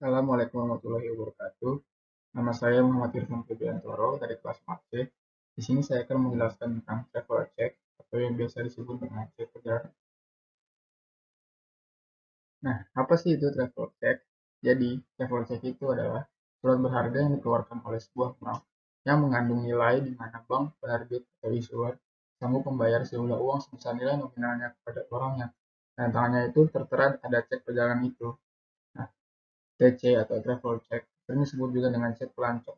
Assalamualaikum warahmatullahi wabarakatuh. Nama saya Muhammad Irfan Febriantoro dari kelas 4C. Di sini saya akan menjelaskan tentang travel check atau yang biasa disebut dengan cek perjalanan. Nah, apa sih itu travel check? Jadi, travel check itu adalah surat berharga yang dikeluarkan oleh sebuah bank yang mengandung nilai di mana bank, penerbit, atau issuer sanggup membayar sejumlah uang sebesar nilai nominalnya kepada orangnya. Dan tangannya itu tertera ada cek perjalanan itu. Nah, TC atau travel check sering disebut juga dengan cek pelancong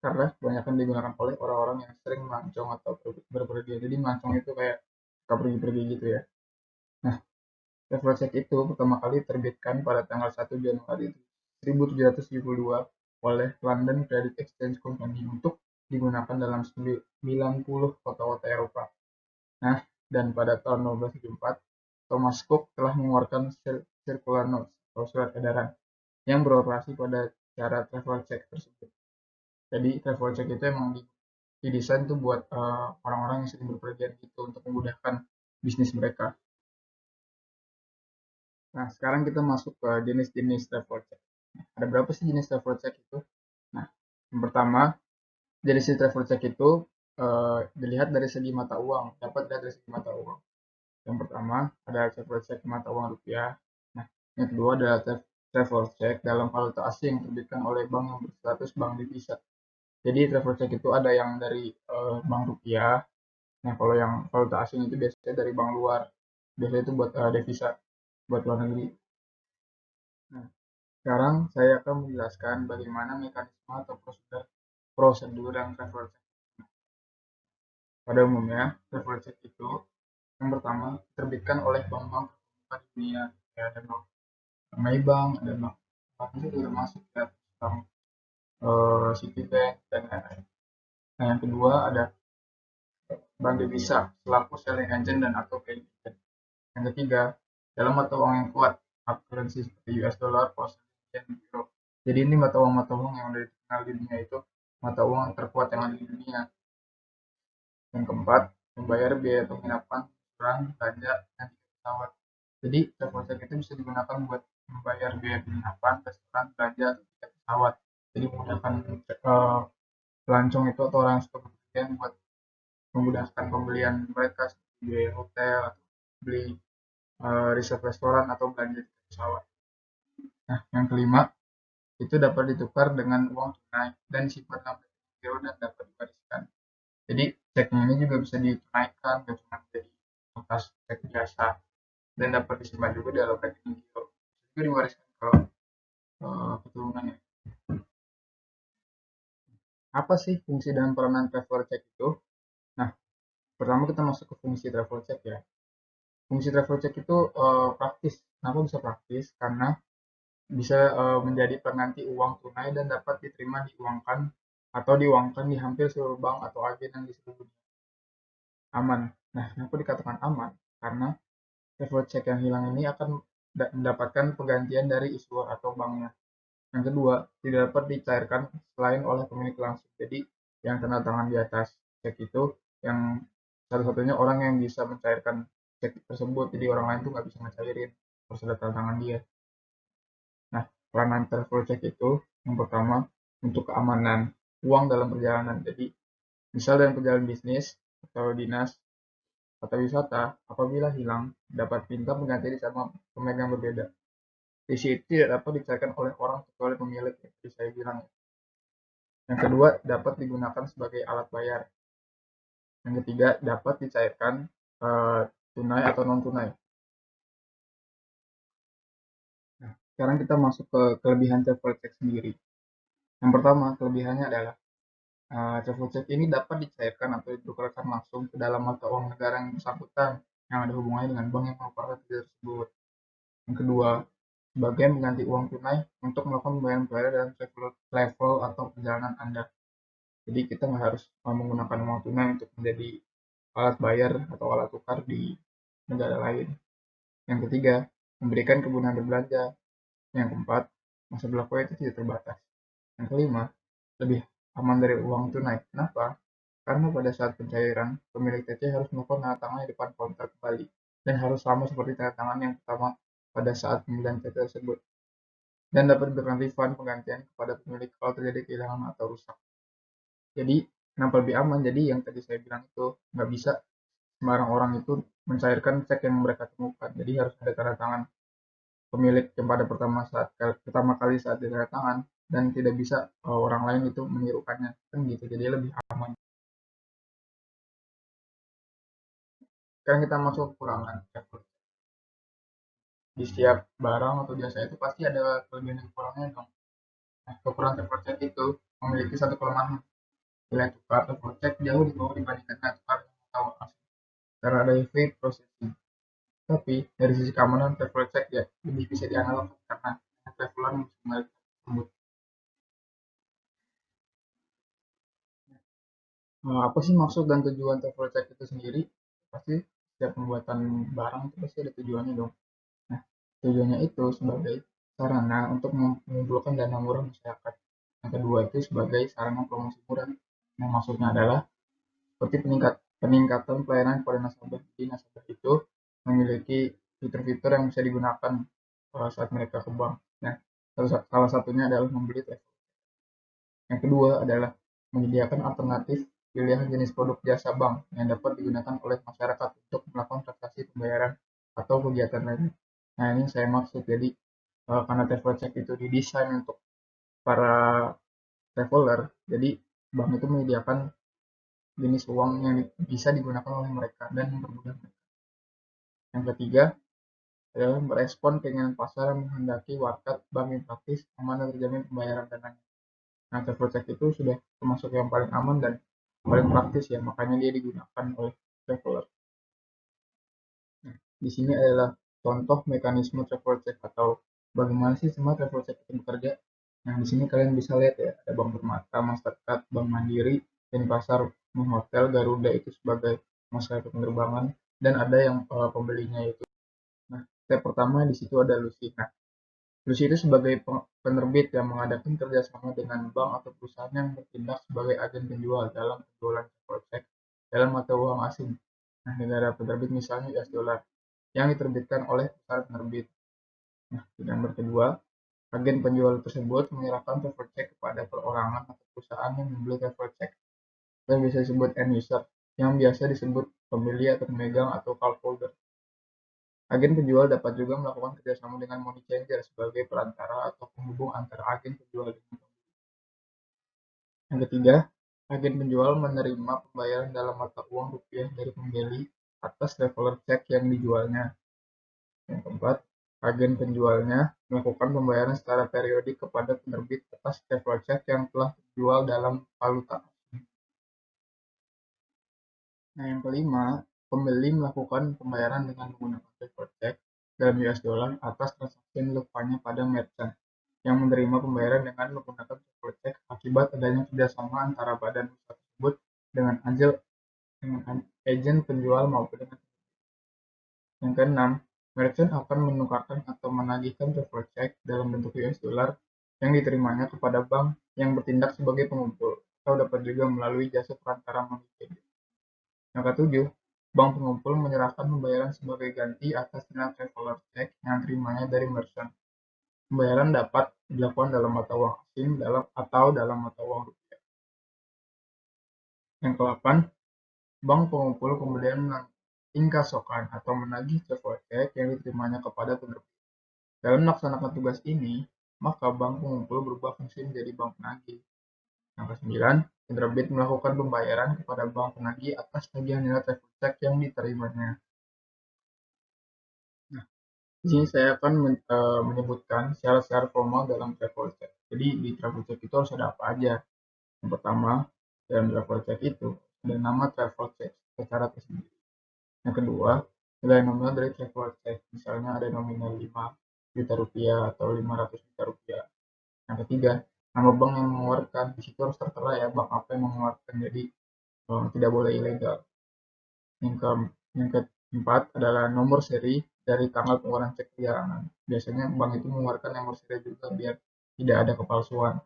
karena kebanyakan digunakan oleh orang-orang yang sering melancong atau berpergian. Jadi melancong itu kayak suka pergi-pergi gitu ya. Nah, travel check itu pertama kali diterbitkan pada tanggal 1 Januari 1772 oleh London Credit Exchange Company untuk digunakan dalam 90 kota-kota Eropa. Nah, dan pada tahun 1974, Thomas Cook telah mengeluarkan Circular Notes atau surat edaran yang beroperasi pada cara travel check tersebut. Jadi travel check itu emang didesain tuh buat orang-orang yang sering berpergian gitu untuk memudahkan bisnis mereka. Nah, sekarang kita masuk ke jenis-jenis travel check. Ada berapa sih jenis travel check itu? Nah, yang pertama, jenis travel check itu dilihat dari segi mata uang, dapat dilihat dari segi mata uang. Yang pertama ada travel check mata uang rupiah. Nah, yang kedua adalah travel check dalam valuta asing yang terbitkan oleh bank yang berstatus bank devisa. Jadi travel check itu ada yang dari bank rupiah. Nah, kalau yang valuta asing itu biasanya dari bank luar. Biasanya itu buat devisa, buat luar negeri. Nah, sekarang saya akan menjelaskan bagaimana mekanisme atau prosedur yang travel check. Pada umumnya, travel check itu yang pertama diterbitkan oleh bank-bank di dunia. Ya, ada bank Maybank, ada bank itu termasuk ya, bank Citibank dan lain-lain. Nah, yang kedua ada bank devisa selaku selling agent dan atau paying agent. Yang ketiga, dalam mata uang yang kuat, hard currency seperti US dollar, pound dan euro. Jadi ini mata uang yang udah dikenal di dunia itu mata uang terkuat yang ada di dunia. Yang keempat, membayar biaya penginapan, restoran, belanja, dan tiket pesawat. Jadi travel check itu bisa digunakan buat membayar biaya penginapan, restoran, belanja, atau tiket pesawat. Jadi memudahkan pelancong itu atau orang yang suka berpergian buat memudahkan pembelian mereka seperti biaya hotel atau beli reserve restoran atau belanja tiket pesawat. Nah, yang kelima, itu dapat ditukar dengan uang tunai dan disimpan dalam giro dan dapat dibariskan. Jadi ceknya ini juga bisa ditunaikan, gak cuma jadi bekas cek biasa dan dapat disimpan juga dalam rekening giro. Juga diwariskan ke keturunannya. Apa sih fungsi dan peranan travel check itu? Nah, pertama kita masuk ke fungsi travel check ya. Fungsi travel check itu praktis. Kenapa bisa praktis? Karena bisa menjadi pengganti uang tunai dan dapat diterima diuangkan atau diuangkan di hampir seluruh bank atau agen yang disebut aman. Nah, kenapa dikatakan aman? Karena travel check yang hilang ini akan mendapatkan penggantian dari issuer atau banknya. Yang kedua, tidak dapat dicairkan selain oleh pemilik langsung. Jadi, yang tanda tangan di atas cek itu yang satu-satunya orang yang bisa mencairkan cek tersebut. Jadi orang lain tuh nggak bisa ngecairin, harus ada tanda tangan dia. Nah, peranan travel check itu yang pertama untuk keamanan uang dalam perjalanan. Jadi, misal dalam perjalanan bisnis atau dinas atau wisata, apabila hilang, dapat minta pengganti sama pemegang berbeda. Isi itu tidak dapat dicairkan oleh orang kecuali pemilik, seperti saya bilang. Yang kedua, dapat digunakan sebagai alat bayar. Yang ketiga, dapat dicairkan tunai atau non tunai. Nah, sekarang kita masuk ke kelebihan travel check sendiri. Yang pertama, kelebihannya adalah travel check ini dapat dicairkan atau ditukarkan langsung ke dalam mata uang negara yang bersangkutan yang ada hubungannya dengan bank yang merupakan tersebut. Yang kedua, sebagai mengganti uang tunai untuk melakukan pembayaran dalam travel atau perjalanan Anda. Jadi kita nggak harus menggunakan uang tunai untuk menjadi alat bayar atau alat tukar di negara lain. Yang ketiga, memberikan kemudahan berbelanja. Yang keempat, masa berlakunya itu tidak terbatas. Yang kelima, lebih aman dari uang tunai. Kenapa? Karena pada saat pencairan, pemilik TC harus melakukan tanda tangan di depan konter kembali dan harus sama seperti tanda tangan yang pertama pada saat pembelian TC tersebut. dan dapat diberikan refund penggantian kepada pemilik kalau terjadi kehilangan atau rusak. Jadi kenapa lebih aman? Jadi yang tadi saya bilang itu nggak bisa sembarang orang itu mencairkan cek yang mereka temukan. Jadi harus ada tanda tangan pemilik yang pada pertama kali saat ditandatangan, dan tidak bisa orang lain itu menirukannya kan gitu. Jadi lebih aman. Sekarang kita masuk kekurangan travel. Di setiap barang atau jasa itu pasti ada kelebihan dan kekurangannya dong. Nah, kekurangan travel check itu memiliki satu kelemahan. Nilai tukar travel check jauh di bawah dibandingkan nilai tukar atau asli karena ada fake processing. Tapi dari sisi keamanan travel check ya lebih bisa dianalog karena traveler bisa melihat tersebut. Nah, apa sih maksud dan tujuan travel check itu sendiri? Pasti setiap pembuatan barang itu pasti ada tujuannya dong. Nah, tujuannya itu sebagai sarana untuk mengumpulkan dana murah masyarakat. Yang kedua itu sebagai sarana promosi murah. Nah, maksudnya adalah seperti peningkatan pelayanan kepada nasabah. Jadi nasabah itu memiliki fitur-fitur yang bisa digunakan saat mereka ke bank. Nah, salah satunya adalah membeli travel. Yang kedua adalah menyediakan alternatif pilihan jenis produk jasa bank yang dapat digunakan oleh masyarakat untuk melakukan transaksi pembayaran atau kegiatan lain. Nah, ini saya maksud. Jadi, karena travel check itu didesain untuk para traveler, jadi bank itu menyediakan jenis uang yang bisa digunakan oleh mereka dan mempermudah mereka. Yang ketiga adalah merespon keinginan pasar yang menghendaki warkat bank yang praktis, aman dan terjamin pembayaran dananya. Nah, travel check itu sudah termasuk yang paling aman dan paling praktis ya, makanya dia digunakan oleh traveler. Nah, di sini adalah contoh mekanisme travel check atau bagaimana sih semua travel check itu bekerja. Nah, di sini kalian bisa lihat ya, ada Bank Permata, Mastercard, Bank Mandiri, Denpasar, Hotel, Garuda itu sebagai maskapai penerbangan, dan ada yang pembelinya itu. Nah, step pertama di situ ada Lucy. Nah, Lucy itu sebagai penerbit yang mengadakan kerjasama dengan bank atau perusahaan yang bertindak sebagai agen penjual dalam penjualan travel check dalam mata uang asing. Nah, negara penerbit misalnya US dollar yang diterbitkan oleh perusahaan penerbit. Nah, di gambar kedua, agen penjual tersebut menyerahkan travel check kepada perorangan atau perusahaan yang membeli travel check, yang bisa disebut end user, yang biasa disebut pembeli atau pemegang atau cardholder. Agen penjual dapat juga melakukan kerjasama dengan money changer sebagai perantara atau penghubung antara agen penjual dan pembeli. Yang ketiga, agen penjual menerima pembayaran dalam mata uang rupiah dari pembeli atas traveler check yang dijualnya. Yang keempat, agen penjualnya melakukan pembayaran secara periodik kepada penerbit atas travel check yang telah terjual dalam valuta asing. Nah, yang kelima, pembeli melakukan pembayaran dengan menggunakan travel check dalam US dollar atas transaksi yang dilakukannya pada merchant yang menerima pembayaran dengan menggunakan travel check akibat adanya kerjasama antara badan usaha tersebut dengan agen penjual maupun dengan. Yang keenam, merchant akan menukarkan atau menagihkan travel check dalam bentuk US dollar yang diterimanya kepada bank yang bertindak sebagai pengumpul, atau dapat juga melalui jasa perantara money changer. Yang ketujuh, bank pengumpul menyerahkan pembayaran sebagai ganti atas nilai traveler check yang terimanya dari merchant. Pembayaran dapat dilakukan dalam mata uang asing atau dalam mata uang rupiah. Yang ke-8, bank pengumpul kemudian menginkasokan atau menagih travel check yang diterimanya kepada penerbit. Dalam melaksanakan tugas ini, maka bank pengumpul berubah fungsi menjadi bank penagih. Yang ke-9, penerbit melakukan pembayaran kepada bank penagih atas tagihan nilai travel check yang diterimanya. Nah, di sini saya akan menyebutkan syarat-syarat formal dalam travel check. Jadi di travel check itu harus ada apa aja. Yang pertama, dalam travel check itu ada nama travel check secara tersendiri. Yang kedua, nilai nominal dari travel check. Misalnya ada nominal 5 juta rupiah atau 500 juta rupiah. Yang ketiga, nama bank yang mengeluarkan. Di situ harus tertera ya bank apa yang mengeluarkan. Jadi tidak boleh ilegal. Yang keempat adalah nomor seri dari tanggal pengeluaran cek perjalanan. Biasanya bank itu mengeluarkan nomor seri juga biar tidak ada kepalsuan.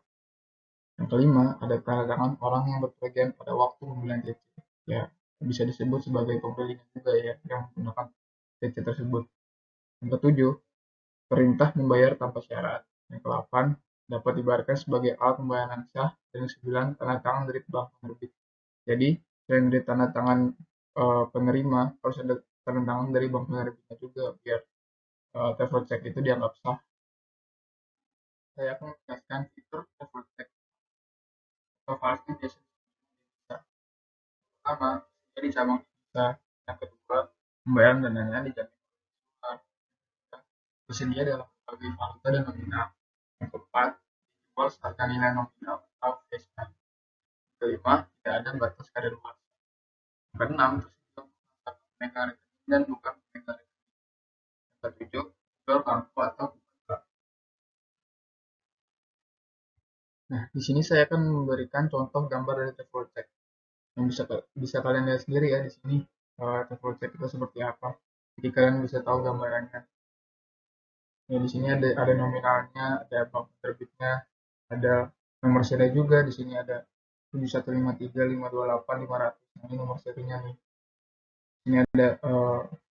Yang kelima, ada tanda tangan orang yang berpergian pada waktu pembelian TC. Ya, bisa disebut sebagai pembeli juga ya, yang menggunakan TC tersebut. Yang ketujuh, perintah membayar tanpa syarat. Yang ke-8, dapat diibaratkan sebagai alat pembayaran sah. Dan yang ke-9, tanda tangan dari bank penerbit. Jadi, selain dari tanda tangan penerima, harus ada tanda tangan dari bank penerbitnya juga biar travel check itu dianggap sah. Saya akan menjelaskan fitur travel check atau validasi biasanya bisa. Pertama, jadi cabang bisa. Yang kedua, pembayaran dananya dijamin tersedia dalam berbagai valuta dan nominal. Yang keempat, dijual seharga nilai nominal atau face value. Yang kelima, tidak ada batas kadaluarsa. Yang keenam, tersedia untuk pemegang rekening dan bukan pemegang rekening. Yang ketujuh, jual kartu atau bukan. Nah, di sini saya akan memberikan contoh gambar dari travel check yang bisa kalian lihat sendiri ya di sini travel check itu seperti apa. Jadi kalian bisa tahu gambarannya. Ya, di sini ada nominalnya, ada bank terbitnya, ada nomor serinya juga. Di sini ada 7153528528. Ini nomor serinya nih. Ini ada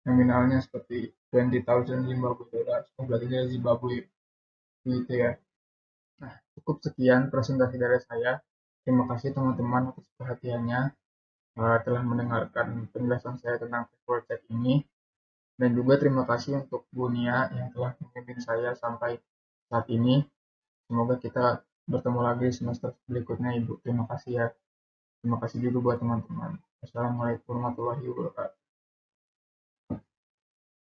nominalnya seperti 20.000 Zimbabwe dollar, berarti dari Zimbabwe gitu ya. Nah, cukup sekian presentasi dari saya. Terima kasih teman-teman atas perhatiannya telah mendengarkan penjelasan saya tentang travel check ini. Dan juga terima kasih untuk Bunia yang telah memimpin saya sampai saat ini. Semoga kita bertemu lagi semester berikutnya, Ibu. Terima kasih ya. Terima kasih juga buat teman-teman. Assalamualaikum warahmatullahi wabarakatuh.